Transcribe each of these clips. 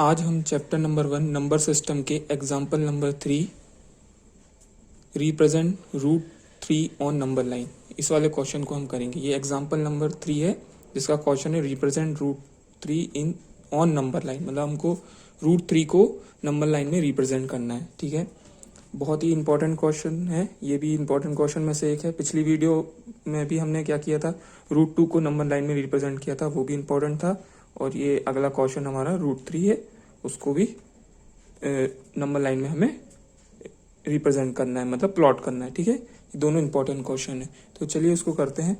आज हम chapter number 1 number system के example number 3 represent root 3 on number line, इस वाले क्वेश्चन को हम करेंगे। ये एग्जाम्पल नंबर 3 है जिसका क्वेश्चन है represent root 3 in on number line, मतलब हमको रूट 3 को नंबर लाइन में रिप्रेजेंट करना है। ठीक है, बहुत ही इंपॉर्टेंट क्वेश्चन है, ये भी इंपॉर्टेंट क्वेश्चन में से एक है। पिछली वीडियो में भी हमने क्या किया था, रूट 2 को नंबर लाइन में रिप्रेजेंट किया था, वो भी इंपॉर्टेंट था। और ये अगला क्वेश्चन हमारा रूट 3 है, उसको भी नंबर लाइन में हमें रिप्रेजेंट करना है, मतलब प्लॉट करना है। ठीक है, ये दोनों इंपॉर्टेंट क्वेश्चन है, तो चलिए उसको करते हैं।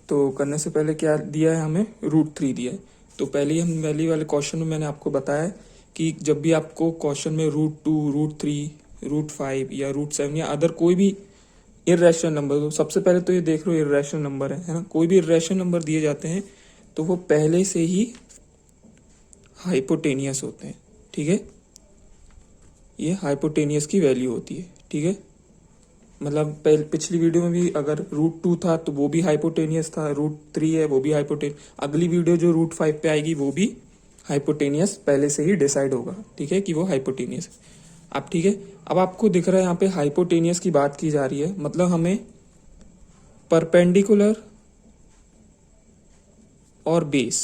तो करने से पहले क्या दिया है, हमें रूट 3 दिया है। तो पहले ही हम पहले वाले क्वेश्चन में मैंने आपको बताया कि जब भी आपको क्वेश्चन में रूट 2, रूट 3, रूट 5 या रूट 7 या अदर कोई भी इर्रेशनल नंबर, तो सबसे पहले तो ये देख लो इर्रेशनल नंबर है ना। कोई भी इर्रेशनल नंबर दिए जाते हैं तो वो पहले से ही हाइपोटेनियस होते हैं। ठीक है, ये हाइपोटेनियस की वैल्यू होती है। ठीक है, मतलब पिछली वीडियो में भी अगर रूट 2 था तो वो भी हाइपोटेनियस था, रूट 3 है वो भी हाइपोटेनियस, अगली वीडियो जो रूट 5 पे आएगी वो भी हाइपोटेनियस पहले से ही डिसाइड होगा। ठीक है, कि वो हाइपोटेनियस है। अब ठीक है, अब आपको दिख रहा है यहाँ पे हाइपोटेनियस की बात की जा रही है, मतलब हमें परपेंडिकुलर और बेस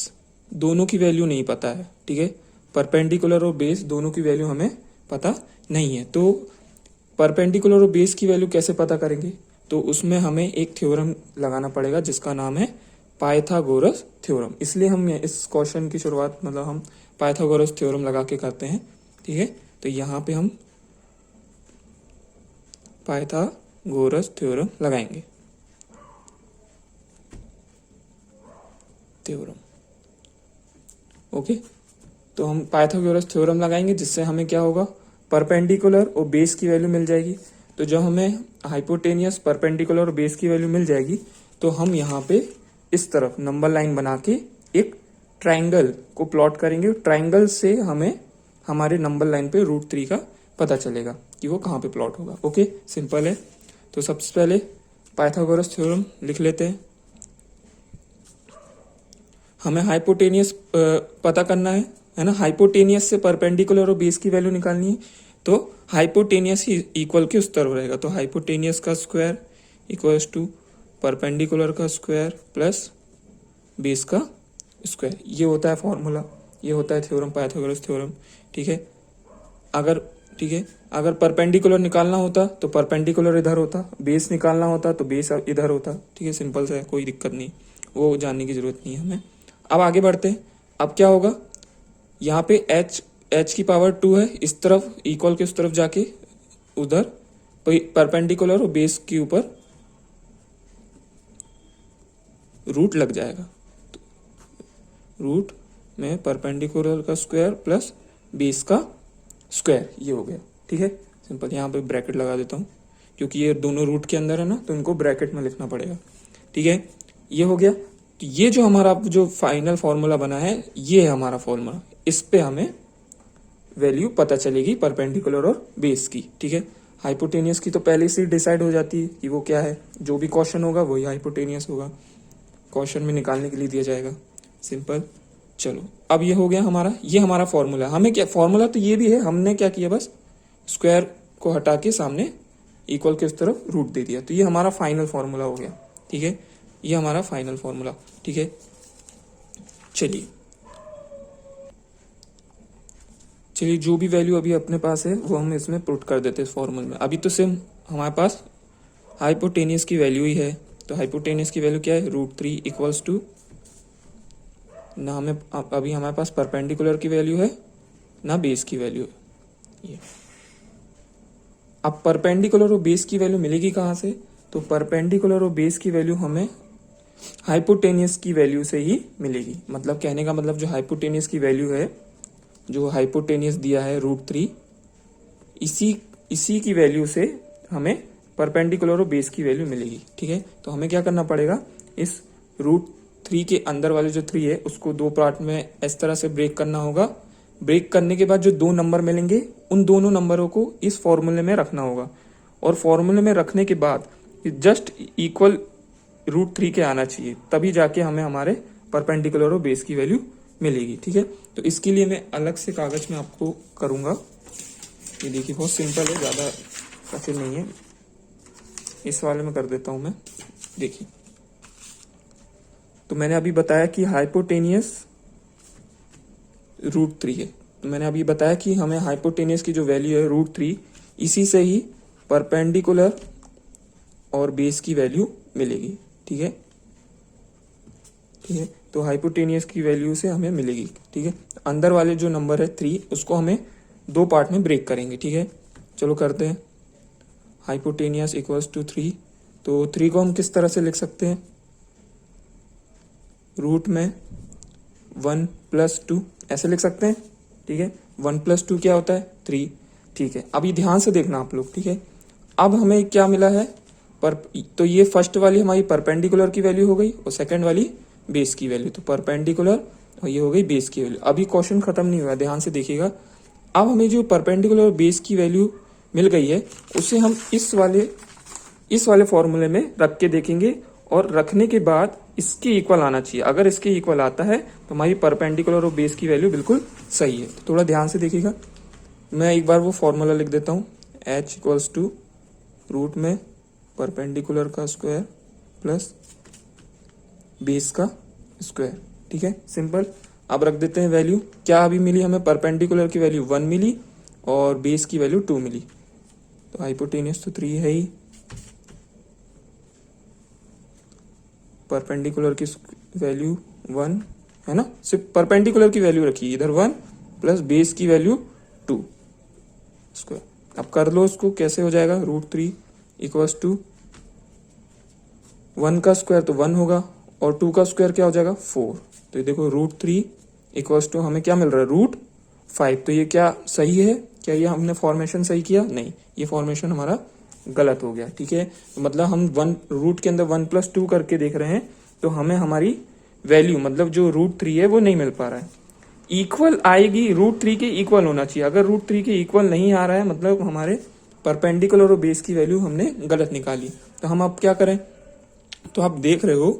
दोनों की वैल्यू नहीं पता है। ठीक है, परपेंडिकुलर और बेस दोनों की वैल्यू हमें पता नहीं है। तो परपेंडिकुलर और बेस की वैल्यू कैसे पता करेंगे, तो उसमें हमें एक थ्योरम लगाना पड़ेगा जिसका नाम है पाइथागोरस थ्योरम। इसलिए हम इस क्वेश्चन की शुरुआत मतलब हम पाइथागोरस थ्योरम लगा के करते हैं। ठीक है, तो यहाँ पे हम पाइथागोरस थ्योरम लगाएंगे, थ्योरम। ओके, तो हम पाइथागोरस थ्योरम लगाएंगे जिससे हमें क्या होगा, परपेंडिकुलर और बेस की वैल्यू मिल जाएगी। तो जब हमें हाइपोटेनियस, परपेंडिकुलर और बेस की वैल्यू मिल जाएगी तो हम यहाँ पे इस तरफ नंबर लाइन बना के एक ट्राइंगल को प्लॉट करेंगे। ट्राइंगल से हमें हमारे नंबर लाइन पे रूट 3 का पता चलेगा कि वो कहाँ पे प्लॉट होगा। ओके, सिंपल है। तो सबसे पहले पाइथागोरस थ्योरम लिख लेते हैं। हमें हाइपोटेनियस पता करना है ना, हाइपोटेनियस से परपेंडिकुलर और बेस की वैल्यू निकालनी है। तो हाइपोटेनियस ही इक्वल के उस तरफ रहेगा, तो हाइपोटेनियस का स्क्वायर इक्वल्स टू परपेंडिकुलर का स्क्वायर प्लस बेस का स्क्वायर। ये होता है फॉर्मूला, ये होता है थ्योरम, पाइथागोरस थ्योरम। ठीक है, अगर परपेंडिकुलर निकालना होता तो परपेंडिकुलर इधर होता, बेस निकालना होता तो बेस इधर होता। ठीक है, सिंपल सा है, कोई दिक्कत नहीं, वो जानने की जरूरत नहीं है हमें। अब आगे बढ़ते हैं। अब क्या होगा, यहाँ पे h की पावर 2 है, इस तरफ इक्वल के उस तरफ जाके उधर परपेंडिकुलर और बेस के ऊपर रूट लग जाएगा। तो रूट में परपेंडिकुलर का स्क्वायर प्लस बेस का स्क्वायर, ये हो गया। ठीक है, सिंपल। यहाँ पे ब्रैकेट लगा देता हूँ क्योंकि ये दोनों रूट के अंदर है ना, तो इनको ब्रैकेट में लिखना पड़ेगा। ठीक है, ये हो गया। तो ये जो हमारा जो फाइनल फॉर्मूला बना है, ये है हमारा फॉर्मूला। इस पे हमें वैल्यू पता चलेगी परपेंडिकुलर और बेस की। ठीक है, हाइपोटेनियस की तो पहले से डिसाइड हो जाती है कि वो क्या है, जो भी क्वेश्चन होगा वही हाइपोटेनियस होगा, क्वेश्चन में निकालने के लिए दिया जाएगा। सिंपल। चलो, अब ये हो गया हमारा, ये हमारा फॉर्मूला। हमें क्या फॉर्मूला, तो ये भी है, हमने क्या किया, बस स्क्वायर को हटा के सामने इक्वल के उस तरफ रूट दे दिया। तो ये हमारा फाइनल फॉर्मूला हो गया। ठीक है, ये हमारा फाइनल फॉर्मूला। ठीक है, चलिए जो भी वैल्यू अभी अपने पास है वो हम इसमें पुट कर देते हैं इस फॉर्मूले में। अभी तो सिर्फ हमारे पास हाइपोटेनियस की वैल्यू ही है, तो हाइपोटेनियस की वैल्यू क्या है, रूट 3 इक्वल्स टू ना, हमें अभी हमारे पास परपेंडिकुलर की वैल्यू है ना बेस की वैल्यू है। ये अब परपेंडिकुलर और बेस की वैल्यू मिलेगी कहाँ से, तो परपेंडिकुलर और बेस की वैल्यू हमें हाइपोटेनियस की वैल्यू से ही मिलेगी। मतलब कहने का मतलब जो हाइपोटेनियस की वैल्यू है, जो हाइपोटेनियस दिया है रूट 3, इसी की वैल्यू से हमें परपेंडिकुलर और बेस की वैल्यू मिलेगी। ठीक है, तो हमें क्या करना पड़ेगा, इस रूट 3 के अंदर वाले जो 3 है उसको दो पार्ट में इस तरह से ब्रेक करना होगा। ब्रेक करने के बाद जो दो नंबर मिलेंगे उन दोनों नंबरों को इस फॉर्मूले में रखना होगा, और फॉर्मूले में रखने के बाद जस्ट इक्वल रूट 3 के आना चाहिए, तभी जाके हमें हमारे परपेंडिकुलर और बेस की वैल्यू मिलेगी। ठीक है, तो इसके लिए मैं अलग से कागज में आपको करूंगा। ये देखिए बहुत सिंपल है, ज़्यादा कठिन नहीं है। इस वाले में कर देता हूं मैं। देखिए, तो मैंने अभी बताया कि हाइपोटेनियस √3 है। तो मैंने अभी बताया कि हमें हाइपोटेनियस की जो वैल्यू है √3, इसी से ही परपेंडिकुलर और बेस की वैल्यू मिलेगी। ठीक है, ठीक है, तो हाइपोटेनियस की वैल्यू से हमें मिलेगी। ठीक है, अंदर वाले जो नंबर है 3, उसको हमें 2 पार्ट में ब्रेक करेंगे। ठीक है, चलो करते हैं। हाइपोटेनियस इक्वल्स टू 3, तो 3 को हम किस तरह से लिख सकते हैं? रूट में 1 + 2 ऐसे लिख सकते हैं। ठीक है, 1 + 2 क्या होता है? 3। ठीक है, अब ये ध्यान से देखना आप लोग। ठीक है, अब हमें क्या मिला है? तो ये फर्स्ट वाली हमारी परपेंडिकुलर की वैल्यू हो गई और सेकंड वाली बेस की वैल्यू। तो परपेंडिकुलर और ये हो गई बेस की वैल्यू। अभी क्वेश्चन खत्म नहीं हुआ, ध्यान से देखिएगा। अब हमें जो परपेंडिकुलर और बेस की वैल्यू मिल गई है, उसे हम इस वाले फॉर्मूले में रख के देखेंगे, और रखने के बाद इसके इक्वल आना चाहिए। अगर इसके इक्वल आता है तो हमारी परपेंडिकुलर और बेस की वैल्यू बिल्कुल सही है। तो थोड़ा ध्यान से देखिएगा। मैं एक बार वो फॉर्मूला लिख देता हूँ। h इक्वल्स टू रूट में परपेंडिकुलर का स्क्वायर प्लस बेस का स्क्वायर। ठीक है, सिंपल। अब रख देते हैं वैल्यू। क्या अभी मिली हमें? परपेंडिकुलर की वैल्यू 1 मिली और बेस की वैल्यू 2 मिली। तो हाइपोटेनियस तो 3 है ही, परपेंडिकुलर की वैल्यू 1 है ना, सिर्फ परपेंडिकुलर की वैल्यू रखी, इधर 1 प्लस बेस की वैल्यू 2 स्क्वायर। अब कर लो उसको, कैसे हो जाएगा? √3 इक्वल्स टू 1 का स्क्वायर तो 1 होगा और 2 का स्क्वायर क्या हो जाएगा? 4। तो ये देखो √3 इक्वल्स टू हमें क्या मिल रहा है? √5। तो ये क्या सही है? क्या ये हमने फॉर्मेशन सही किया? नहीं, ये फॉर्मेशन हमारा गलत हो गया। ठीक है, तो मतलब हम रूट के अंदर 1 + 2 करके देख रहे हैं, तो हमें हमारी वैल्यू मतलब जो √3 है वो नहीं मिल पा रहा है। इक्वल आएगी, √3 के इक्वल होना चाहिए। अगर √3 के इक्वल नहीं आ रहा है, मतलब हमारे परपेंडिकुलर और बेस की वैल्यू हमने गलत निकाली। तो हम अब क्या करें? तो आप देख रहे हो,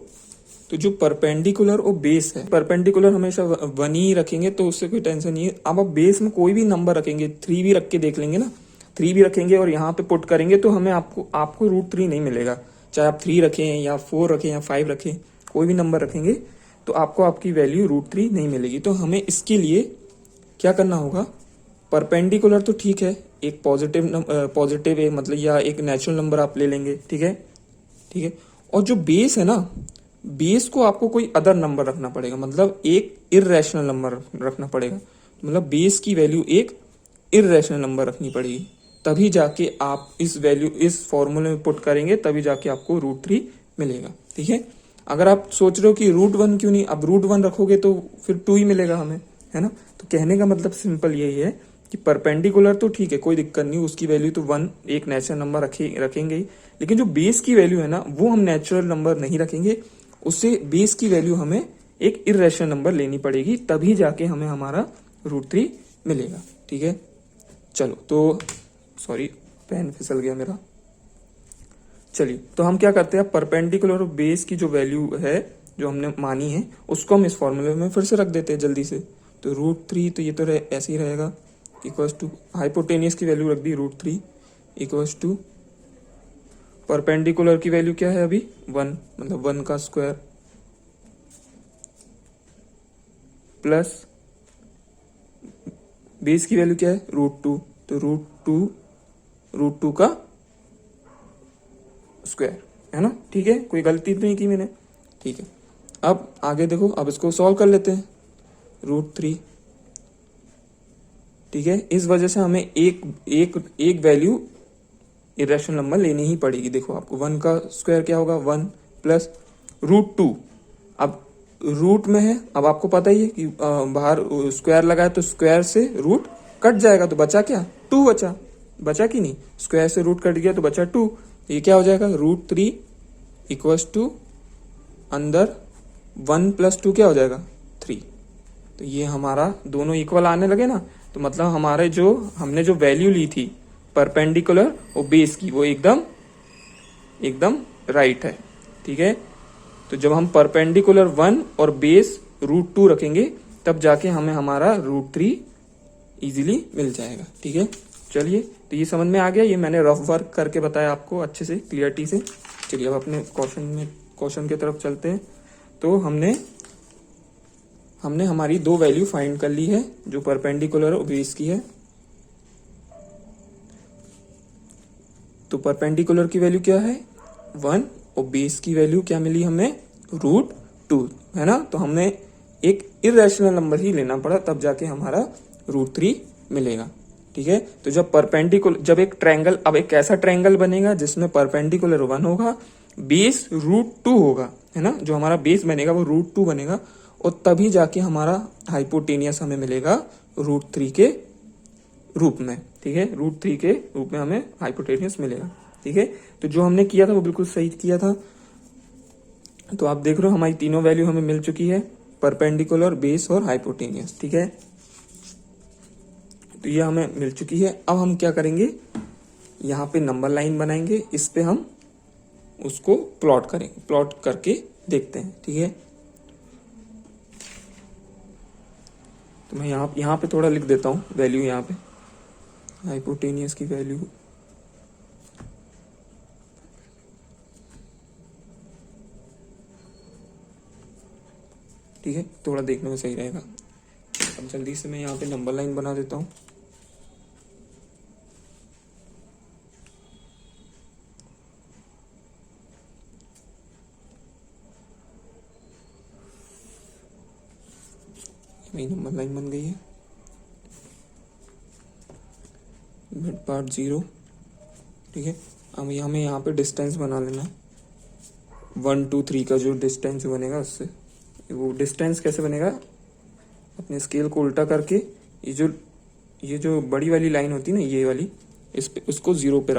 तो जो परपेंडिकुलर और बेस है, परपेंडिकुलर हमेशा 1 ही रखेंगे तो उससे कोई टेंशन नहीं है। अब आप बेस में कोई भी नंबर रखेंगे, 3 भी रख के देख लेंगे ना, 3 भी रखेंगे और यहाँ पे पुट करेंगे तो हमें आपको √3 नहीं मिलेगा। चाहे आप 3 रखें या 4 रखें या 5 रखें, कोई भी नंबर रखेंगे तो आपको आपकी वैल्यू √3 नहीं मिलेगी। तो हमें इसके लिए क्या करना होगा? परपेंडिकुलर तो ठीक है, एक पॉजिटिव है मतलब, या एक नेचुरल नंबर आप ले लेंगे। ठीक है, ठीक है, और जो बेस है ना, बेस को आपको कोई अदर नंबर रखना पड़ेगा, मतलब एक इर्रेशनल नंबर रखना पड़ेगा। मतलब बेस की वैल्यू एक इर्रेशनल नंबर रखनी पड़ेगी, तभी जाके आप इस फॉर्मूले में पुट करेंगे, तभी जाके आपको √3 मिलेगा। ठीक है, अगर आप सोच रहे हो कि √1 क्यों नहीं, अब √1 रखोगे तो फिर 2 ही मिलेगा हमें, है ना। तो कहने का मतलब सिंपल यही है कि परपेंडिकुलर तो ठीक है, कोई दिक्कत नहीं, उसकी वैल्यू तो 1 एक नेचुरल नंबर रखेंगे ही, लेकिन जो बेस की वैल्यू है ना, वो हम नेचुरल नंबर नहीं रखेंगे, उससे बेस की वैल्यू हमें एक इर्रेशनल नंबर लेनी पड़ेगी, तभी जाके हमें हमारा √3 मिलेगा। ठीक है, चलो, तो सॉरी पेन फिसल गया मेरा। चलिए, तो हम क्या करते हैं, परपेंडिकुलर और बेस की जो वैल्यू है जो हमने मानी है, उसको हम इस फॉर्मूले में फिर से रख देते हैं जल्दी से। तो √3, तो ये तो ऐसे ही रहेगा, इक्वल्स टू हाइपोटेनियस की वैल्यू रख दी √3 इक्वल्स टू परपेंडिकुलर की वैल्यू क्या है अभी? 1, मतलब 1 का स्क्वायर प्लस बेस की वैल्यू क्या है? √2। तो √2 का स्क्वायर, है ना। ठीक है, कोई गलती तो नहीं की मैंने। ठीक है, अब आगे देखो, अब इसको सॉल्व कर लेते हैं। √3, ठीक है, इस वजह से हमें एक वैल्यू इरेशनल नंबर लेनी ही पड़ेगी। देखो, आपको 1 का स्क्वायर क्या होगा? 1 प्लस √2। अब रूट में है, अब आपको पता ही है कि बाहर स्क्वायर लगाए तो स्क्वायर से रूट कट जाएगा, तो बचा क्या? 2 बचा कि नहीं? स्क्वायर से रूट कट गया तो बचा 2। ये क्या हो जाएगा? √3 इक्वल्स टू अंदर 1 + 2 क्या हो जाएगा? 3। तो ये हमारा दोनों इक्वल आने लगे ना, तो मतलब हमारे जो हमने जो वैल्यू ली थी परपेंडिकुलर और बेस की, वो एकदम राइट है। ठीक है, तो जब हम परपेंडिकुलर 1 और बेस √2 रखेंगे, तब जाके हमें हमारा √3 इजीली मिल जाएगा। ठीक है, चलिए तो ये समझ में आ गया। ये मैंने रफ वर्क करके बताया आपको अच्छे से, क्लियरिटी से। चलिए अब अपने क्वेश्चन की तरफ चलते हैं। तो हमने हमारी दो वैल्यू फाइंड कर ली है, जो परपेंडिकुलर और बेस की है। तो परपेंडिकुलर की वैल्यू क्या है 1 और बेस की वैल्यू क्या मिली हमें √2, है ना। तो हमने एक इरेशनल नंबर ही लेना पड़ा, तब जाके हमारा √3 मिलेगा। ठीक है, तो जब एक ट्रायंगल, अब एक ऐसा ट्रायंगल बनेगा जिसमें परपेंडिकुलर 1 होगा, बेस √2 होगा, है ना। जो हमारा बेस बनेगा वो √2 बनेगा, और तभी जाके हमारा हाइपोटेनियस हमें मिलेगा √3 के रूप में। ठीक है, √3 के रूप में हमें हाइपोटेनियस मिलेगा। ठीक है, तो जो हमने किया था वो बिल्कुल सही किया था। तो आप देख रहे हो हमारी तीनों वैल्यू हमें मिल चुकी है, परपेंडिकुलर, बेस और हाइपोटेनियस। ठीक है, तो ये हमें मिल चुकी है। अब हम क्या करेंगे, यहाँ पे नंबर लाइन बनाएंगे, इस पे हम उसको प्लॉट करके देखते हैं। ठीक है, तो मैं यहाँ पे थोड़ा लिख देता हूँ वैल्यू, यहाँ पे हाइपोटेनियस की वैल्यू। ठीक है, थोड़ा देखने में सही रहेगा। अब जल्दी से मैं यहाँ पे नंबर लाइन बना देता हूँ। मेरी नंबर लाइन बन गई है, मिड पार्ट 0। ठीक है, अब हमें यहाँ पे डिस्टेंस बना लेना है, 1 2 3 का जो डिस्टेंस बनेगा उससे। वो डिस्टेंस कैसे बनेगा, अपने स्केल को उल्टा करके ये जो बड़ी वाली लाइन होती है ना, ये वाली, इस पे उसको 0 पे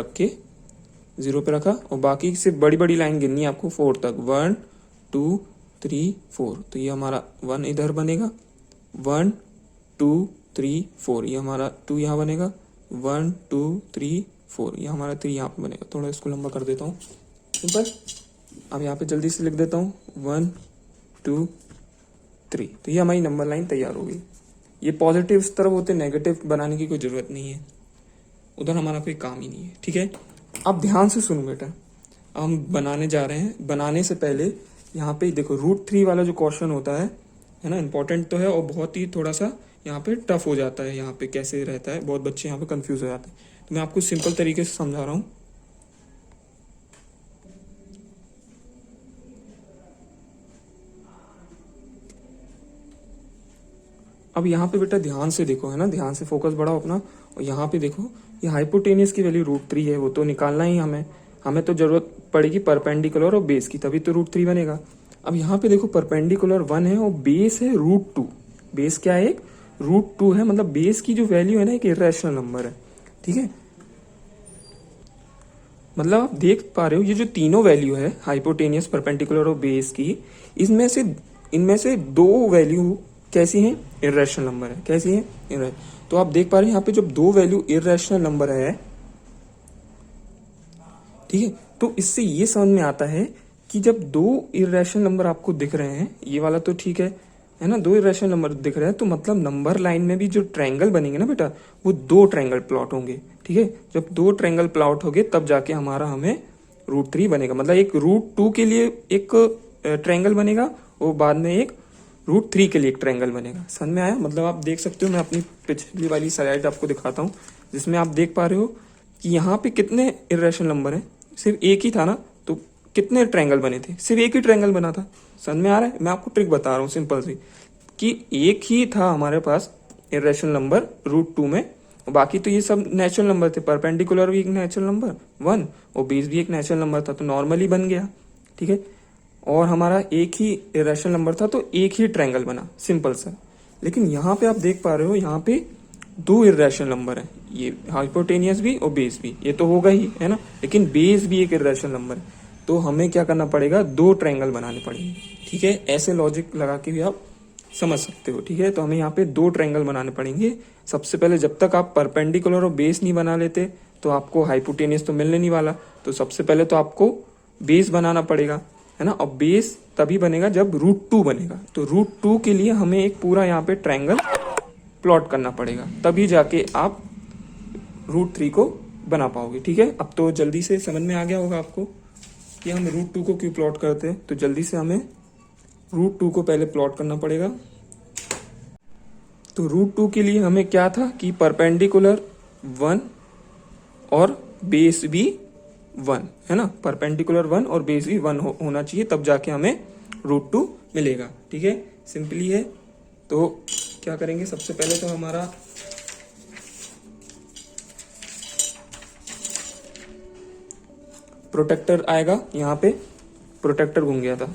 रखा, और बाकी से बड़ी बड़ी लाइन गिननी है आपको 4 तक, 1 2 3 4। तो ये हमारा 1 इधर बनेगा, 1 2 3 4, ये हमारा 2 यहाँ बनेगा, 1 2 3 4, ये हमारा 3 यहाँ पे बनेगा। थोड़ा इसको लंबा कर देता हूँ, सिंपल। अब यहाँ पे जल्दी से लिख देता हूँ 1 2 3। तो ये हमारी नंबर लाइन तैयार हो गई। ये पॉजिटिव इस तरफ होते, नेगेटिव बनाने की कोई जरूरत नहीं है, उधर हमारा कोई काम ही नहीं है। ठीक है, अब ध्यान से सुनो बेटा, हम बनाने जा रहे हैं। बनाने से पहले यहाँ पे देखो √3 वाला जो क्वेश्चन होता है ना, इंपॉर्टेंट तो है और बहुत ही थोड़ा सा यहाँ पे टफ हो जाता है। यहाँ पे कैसे रहता है, बहुत बच्चे यहाँ पे कंफ्यूज हो जाते हैं, तो मैं आपको सिंपल तरीके से समझा रहा हूँ। अब यहाँ पे बेटा ध्यान से देखो, है ना, ध्यान से फोकस बढ़ाओ अपना। और यहाँ पे देखो, ये हाइपोटेनियस की वैल्यू √3 है, वो तो निकालना ही हमें तो जरूरत पड़ेगी परपेंडिकुलर और बेस की, तभी तो √3 बनेगा। अब यहाँ पे देखो परपेंडिकुलर 1 है और बेस है √2। बेस क्या है, एक √2 है, मतलब बेस की जो वैल्यू है ना, एक इरेशनल नंबर है। ठीक है, मतलब आप देख पा रहे हो ये जो तीनों वैल्यू है, हाइपोटेनियस, परपेंडिकुलर और बेस की, इनमें से दो वैल्यू कैसी हैं, इरेशनल नंबर है। कैसी है, तो आप देख पा रहे हैं यहाँ पे जब दो वैल्यू इरेशनल नंबर है, ठीक है, तो इससे ये समझ में आता है कि जब दो इरेशनल नंबर आपको दिख रहे हैं, ये वाला तो ठीक है ना, दो इरेशनल नंबर दिख रहे हैं, तो मतलब नंबर लाइन में भी जो ट्रायंगल बनेंगे ना बेटा, वो दो ट्रायंगल प्लॉट होंगे। ठीक है, जब दो ट्रायंगल प्लॉट होंगे तब जाके हमें √3 बनेगा। मतलब एक √2 के लिए एक ट्रायंगल बनेगा और बाद में एक √3 के लिए एक ट्रायंगल बनेगा। समझ में आया, मतलब आप देख सकते हो, मैं अपनी पिछली वाली स्लाइड आपको दिखाता हूँ, जिसमें आप देख पा रहे हो कि यहाँ पे कितने इरेशनल नंबर हैं, सिर्फ एक ही था ना, तो कितने ट्रायंगल बने थे, सिर्फ एक ही ट्रायंगल बना था। समझ में आ रहा है, मैं आपको ट्रिक बता रहा हूँ सिंपल सी, कि एक ही था हमारे पास इरेशनल नंबर √2 में, बाकी तो ये सब नेचुरल नंबर थे। परपेंडिकुलर भी एक नेचुरल नंबर 1 और बेस भी एक नेचुरल नंबर था, तो नॉर्मली बन गया। ठीक है, और हमारा एक ही इरेशनल नंबर था, तो एक ही ट्रायंगल बना, सिंपल सा। लेकिन यहाँ पे आप देख पा रहे हो, यहाँ पे दो इरेशनल नंबर है, ये हाइपोटेनियस भी और बेस भी, ये तो होगा ही, है ना, लेकिन बेस भी एक इरेशनल नंबर है, तो हमें क्या करना पड़ेगा, दो ट्रायंगल बनाने पड़ेंगे। ठीक है, ऐसे लॉजिक लगा के भी आप समझ सकते हो। ठीक है, तो हमें यहाँ पे दो ट्रायंगल बनाने पड़ेंगे। सबसे पहले जब तक आप परपेंडिकुलर और बेस नहीं बना लेते तो आपको हाइपोटेनियस तो मिलने नहीं वाला, तो सबसे पहले तो आपको बेस बनाना पड़ेगा। है ना, और बेस तभी बनेगा जब √2 बनेगा। तो √2 के लिए हमें एक पूरा यहाँ पे ट्रायंगल प्लॉट करना पड़ेगा, तभी जाके आप √3 को बना पाओगे। ठीक है, अब तो जल्दी से समझ में आ गया होगा आपको कि हम √2 को क्यों प्लॉट करते हैं। तो जल्दी से हमें √2 को पहले प्लॉट करना पड़ेगा। तो √2 के लिए हमें क्या था कि परपेंडिकुलर 1 और बेस भी 1, है ना, परपेंडिकुलर 1 और बेस भी 1 होना चाहिए, तब जाके हमें √2 मिलेगा। ठीक है, सिंपली है। तो क्या करेंगे, सबसे पहले तो हमारा प्रोटेक्टर आएगा, यहाँ पे प्रोटेक्टर घूम गया था,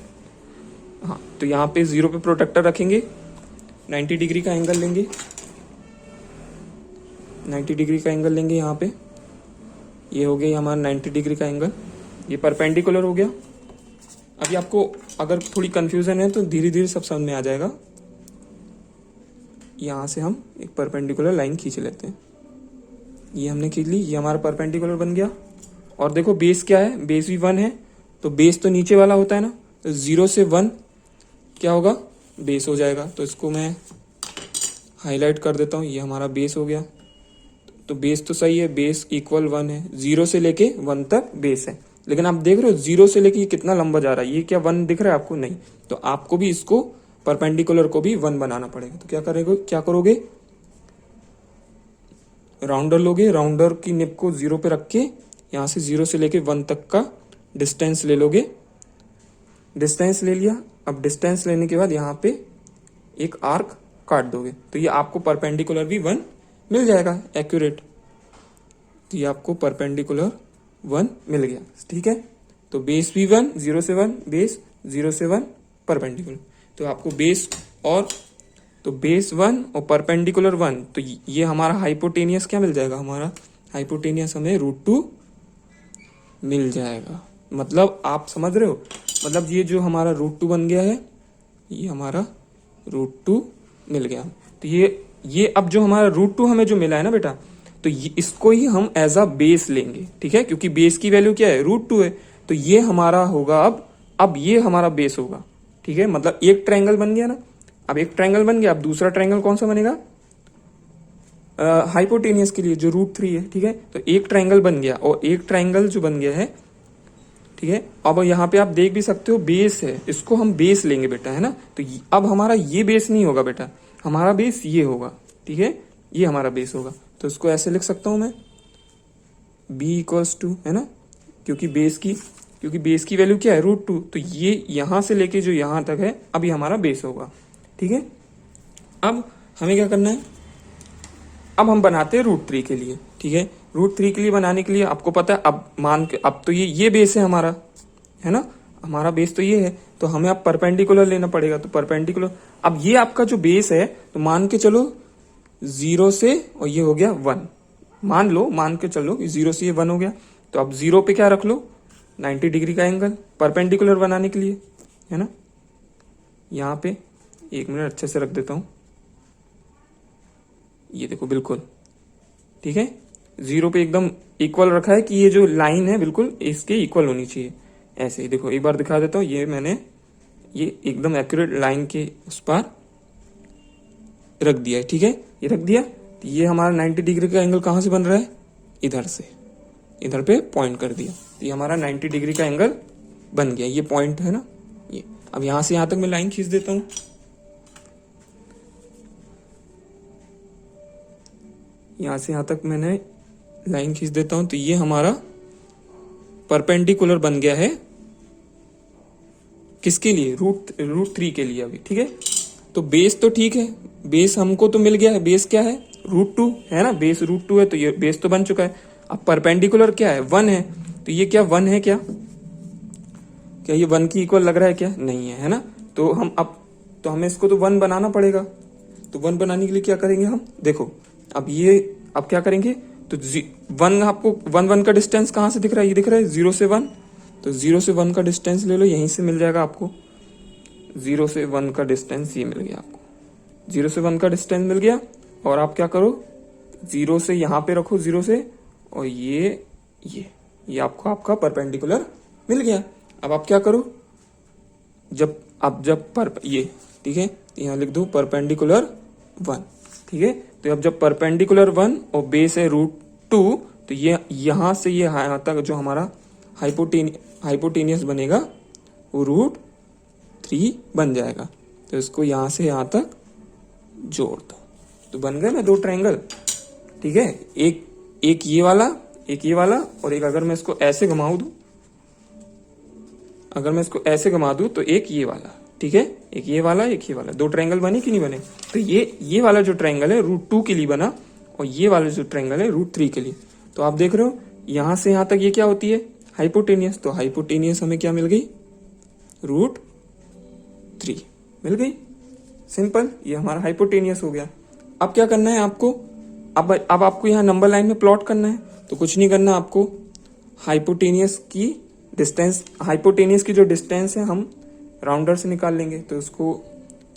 हाँ, तो यहाँ पे 0 पे प्रोटेक्टर रखेंगे, 90 डिग्री का एंगल लेंगे, 90 डिग्री का एंगल लेंगे यहाँ पे, ये हो गया हमारा 90 डिग्री का एंगल, ये परपेंडिकुलर हो गया। अभी आपको अगर थोड़ी कंफ्यूजन है तो धीरे धीरे सब समझ में आ जाएगा। यहाँ से हम एक परपेंडिकुलर लाइन खींच लेते हैं, ये हमने खींच ली, ये हमारा परपेंडिकुलर बन गया। और देखो बेस क्या है, बेस भी 1 है, तो बेस तो नीचे वाला होता है ना, तो 0 से 1 क्या होगा, बेस हो जाएगा। तो इसको मैं हाईलाइट कर देता हूँ, ये हमारा बेस हो गया। तो बेस तो सही है, बेस इक्वल 1 है, 0 से लेके 1 तक बेस है। लेकिन आप देख रहे हो 0 से लेके ये कितना लंबा जा रहा है, ये क्या 1 दिख रहा है आपको, नहीं। तो आपको भी इसको परपेंडिकुलर को भी 1 बनाना पड़ेगा। तो क्या करोगे, राउंडर लोगे, राउंडर की निब को 0 पे रख के यहाँ से 0 से लेके 1 तक का डिस्टेंस ले लोगे, डिस्टेंस ले लिया। अब डिस्टेंस लेने के बाद यहाँ पे एक आर्क काट दोगे, तो ये आपको परपेंडिकुलर भी 1 मिल जाएगा एक्यूरेट। तो ये आपको परपेंडिकुलर 1 मिल गया। ठीक है, तो बेस भी 1, 0 से 1 बेस, 0 से 1 परपेंडिकुलर। तो आपको बेस और तो बेस 1 और परपेंडिकुलर 1, तो ये हमारा हाइपोटेनियस क्या मिल जाएगा, हमारा हाइपोटेनियस हमें √2 मिल जाएगा। मतलब आप समझ रहे हो, मतलब ये जो हमारा √2 बन गया है, ये हमारा √2 मिल गया। तो ये अब जो हमारा √2 हमें जो मिला है ना बेटा, तो इसको ही हम एज अ बेस लेंगे। ठीक है, क्योंकि बेस की वैल्यू क्या है, √2 है, तो ये हमारा होगा अब ये हमारा बेस होगा। ठीक है, मतलब एक ट्रायंगल बन गया ना, अब एक ट्रायंगल बन गया, अब दूसरा ट्रायंगल कौन सा बनेगा, हाइपोटेनियस के लिए जो √3 है। ठीक है, तो एक ट्रायंगल बन गया, और एक ट्रायंगल जो बन गया है, ठीक है, अब यहाँ पे आप देख भी सकते हो बेस है, इसको हम बेस लेंगे बेटा, है ना। तो अब हमारा ये बेस नहीं होगा बेटा, हमारा बेस ये होगा। ठीक है, ये हमारा बेस होगा। तो इसको ऐसे लिख सकता हूं मैं, b इक्वल्स टू, है ना, क्योंकि बेस की वैल्यू क्या है, √2, तो ये यहां से लेके जो यहां तक है, अब ये हमारा बेस होगा। ठीक है, अब हमें क्या करना है, अब हम बनाते हैं √3 के लिए। ठीक है, √3 के लिए बनाने के लिए आपको पता है, अब मान के, अब तो ये बेस है हमारा, है ना, हमारा बेस तो ये है, तो हमें अब परपेंडिकुलर लेना पड़ेगा। तो परपेंडिकुलर, अब ये आपका जो बेस है, तो मान के चलो 0 से, और ये हो गया 1, मान के चलो 0 से ये 1 हो गया। तो अब 0 पे क्या रख लो, 90 डिग्री का एंगल परपेंडिकुलर बनाने के लिए, है ना। यहाँ पे 1 मिनट अच्छे से रख देता हूं, ये देखो बिल्कुल ठीक है, 0 पे एकदम इक्वल रखा है कि ये जो लाइन है बिल्कुल इसके इक्वल होनी चाहिए। ऐसे ही देखो, एक बार दिखा देता हूँ, ये मैंने ये एकदम एक्यूरेट लाइन के उस पर रख दिया है। ठीक है, ये रख दिया, तो ये हमारा 90 डिग्री का एंगल कहाँ से बन रहा है, इधर से, इधर पे पॉइंट कर दिया, तो ये हमारा 90 डिग्री का एंगल बन गया। ये पॉइंट है ना, ये अब यहां से यहां तक मैं लाइन खींच देता हूं, यहां से यहां तक मैंने लाइन खींच देता हूं, तो ये हमारा परपेंडिकुलर बन गया है, किसके लिए, √3 के लिए अभी। ठीक है, तो बेस तो ठीक है, बेस हमको तो मिल गया है, बेस क्या है, √2 है ना, बेस √2 है, तो ये बेस तो बन चुका है। अब परपेंडिकुलर क्या है, 1 है, तो ये क्या 1 है, क्या ये 1 की इक्वल लग रहा है, क्या नहीं है, है ना। तो हमें इसको तो 1 बनाना पड़ेगा। तो 1 बनाने के लिए क्या करेंगे हम, देखो अब क्या करेंगे, तो 1 आपको 1 का डिस्टेंस कहां से दिख रहा है, ये दिख रहा है 0 से 1, तो 0 से 1 का डिस्टेंस ले लो, यहीं से मिल जाएगा आपको, 0 से 1 का डिस्टेंस ये मिल गया आपको, 0 से 1 का डिस्टेंस मिल गया। और आप क्या करो, 0 से यहां पे रखो, 0 से, और ये आपको आपका परपेंडिकुलर मिल गया। अब आप क्या करो, जब पर ये ठीक है, यहाँ लिख दो परपेंडिकुलर 1, ठीक है। तो अब जब परपेंडिकुलर 1 और बेस है √2, तो ये यहाँ से ये यहाँ तक जो हमारा हाइपोटेनियस बनेगा वो √3 बन जाएगा। तो इसको यहाँ से यहाँ तक जोड़ दो, तो बन गए ना 2 ट्रायंगल, ठीक है। एक ये वाला, एक ये वाला, और एक अगर मैं इसको ऐसे घुमाऊ दूं, अगर मैं इसको ऐसे घुमा दूं तो एक ये वाला, ठीक है। एक ये वाला, एक ये वाला, 2 ट्रायंगल बने कि नहीं बने। तो ये वाला जो ट्रायंगल है √2 के लिए बना, और ये वाला जो ट्रायंगल है √3 के लिए। तो आप देख रहे हो यहां से यहां तक ये क्या होती है, हाइपोटेनियस। तो हाइपोटेनियस हमें क्या मिल गई, √3 मिल गई। सिंपल, ये हमारा हाइपोटेनियस हो गया। अब क्या करना है आपको, अब आपको यहाँ नंबर लाइन में प्लॉट करना है। तो कुछ नहीं करना आपको, हाइपोटेनियस की डिस्टेंस, हाइपोटेनियस की जो डिस्टेंस है हम राउंडर से निकाल लेंगे। तो उसको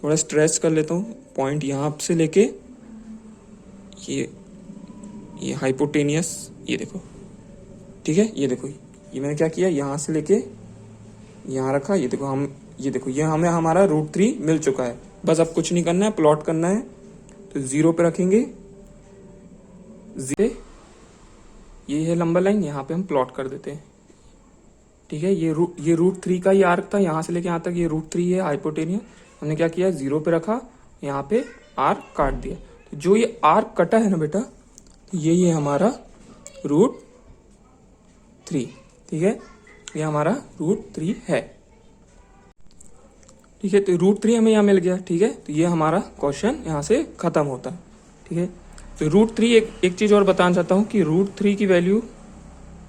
थोड़ा स्ट्रेच कर लेता हूँ, पॉइंट यहाँ से लेके ये हाइपोटेनियस, ये देखो, ठीक है। ये देखो, ये मैंने क्या किया, यहाँ से लेके यहाँ रखा, ये देखो ये देखो, ये हमें हमारा √3 मिल चुका है। बस अब कुछ नहीं करना है, प्लॉट करना है। तो 0 पे रखेंगे, ये है लंबा लाइन, यहाँ पे हम प्लॉट कर देते हैं, ठीक है। ये √3 का ही आर्क था, यहाँ से लेके यहाँ तक ये √3 है हाइपोटेनियस। हमने क्या किया, 0 पे रखा, यहाँ पे आर्क काट दिया। तो जो ये आर्क कटा है ना बेटा, तो ये हमारा √3, ठीक है। ये हमारा √3 है, ठीक है। तो √3 हमें यहाँ मिल गया, ठीक है। तो ये हमारा क्वेश्चन यहाँ से खत्म होता है, ठीक है। तो √3 एक चीज और बताना चाहता हूँ कि √3 की वैल्यू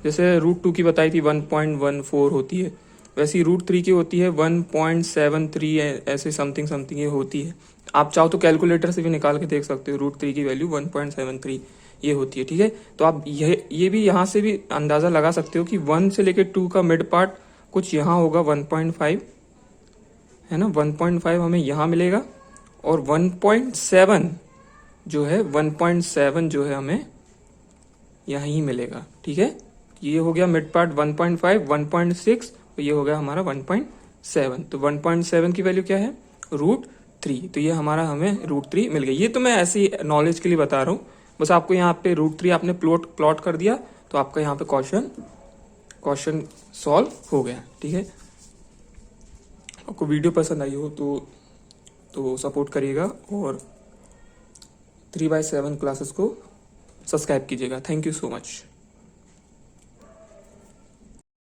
जैसे √2 की बताई थी 1.14 होती है, वैसे ही √3 की होती है 1.73, ऐसे समथिंग ये होती है। आप चाहो तो कैलकुलेटर से भी निकाल के देख सकते हो, √3 की वैल्यू 1.73 ये होती है, ठीक है। तो आप ये भी यहाँ से भी अंदाजा लगा सकते हो कि 1 से लेके 2 का मिड पार्ट कुछ यहाँ होगा 1.5, है ना। 1.5 हमें यहाँ मिलेगा, और 1.7 जो है 1.7 जो है हमें यहीं मिलेगा, ठीक है। ये हो गया मिड पार्ट 1.5, 1.6, और ये हो गया हमारा 1.7। तो 1.7 की वैल्यू क्या है, √3। तो ये हमारा हमें √3 मिल गया। ये तो मैं ऐसी नॉलेज के लिए बता रहा हूँ, बस आपको यहाँ पे √3 आपने प्लॉट कर दिया तो आपका यहाँ पे क्वेश्चन सॉल्व हो गया, ठीक है। आपको वीडियो पसंद आई हो तो सपोर्ट करिएगा, और 3/7 क्लासेस को सब्सक्राइब कीजिएगा। Thank you so much.